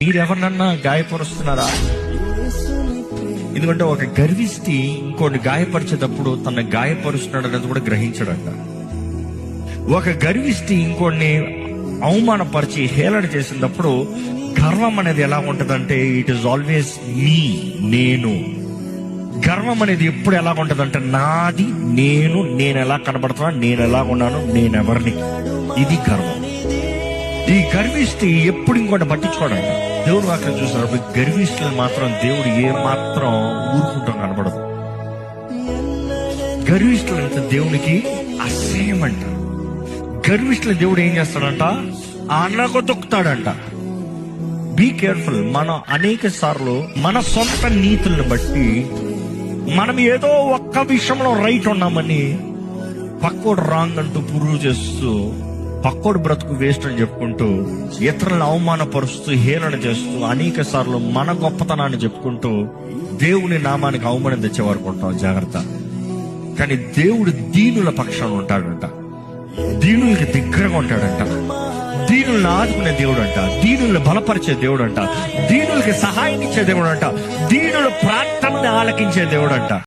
మీరెవరినన్నా గాయపరుస్తున్నారా? ఎందుకంటే ఒక గర్విష్టి ఇంకోటి గాయపరిచేటప్పుడు తన గాయపరుస్తున్నాడు అనేది కూడా గ్రహించడంట. ఒక గర్విష్టి ఇంకోడిని అవమానపరిచి హేళన చేసినప్పుడు గర్వం అనేది ఎలా ఉంటదంటే ఇట్ ఈస్ ఆల్వేస్ మీ, నేను. గర్వం అనేది ఎప్పుడు ఎలా ఉంటదంటే నాది, నేను ఎలా కనబడుతున్నా, నేను ఎలా ఉన్నాను, నేనెవరిని. ఇది గర్వం. ఈ గర్విష్టి ఎప్పుడు ఇంకోటి పట్టించుకోడంట. దేవుడు వాక్యం చూసినప్పుడు గర్విష్ఠులు మాత్రం దేవుడు ఏ మాత్రం ఊరుకుంటాం కనబడదు. గర్విష్ఠులు అంటే దేవునికి అసహ్యం అంట. గర్విష్ఠులు దేవుడు ఏం చేస్తాడంట? అన్నకు తొక్కుతాడంట. Be careful. మనం అనేక సార్లు మన సొంత నీతులను బట్టి మనం ఏదో ఒక్క విషయంలో రైట్ ఉన్నామని పక్కోడు రాంగ్ అంటూ ప్రూవ్ చేస్తూ, పక్కోడు బ్రతుకు వేస్ట్ అని చెప్పుకుంటూ, ఇతరులను అవమానపరుస్తూ హేళన చేస్తూ అనేక సార్లు మన గొప్పతనాన్ని చెప్పుకుంటూ దేవుని నామానికి అవమానం తెచ్చే వరకు ఉంటాం. జాగ్రత్త. కానీ దేవుడు దీనుల పక్షాన ఉంటాడంట. దీనులకి దగ్గరగా ఉంటాడంట. దీనులను ఆదుకునే దేవుడు అంట. దీనులను బలపరిచే దేవుడు అంట. దీనులకి సహాయం ఇచ్చే దేవుడు అంట. దీనుల ప్రార్థనని ఆలకించే దేవుడు అంట.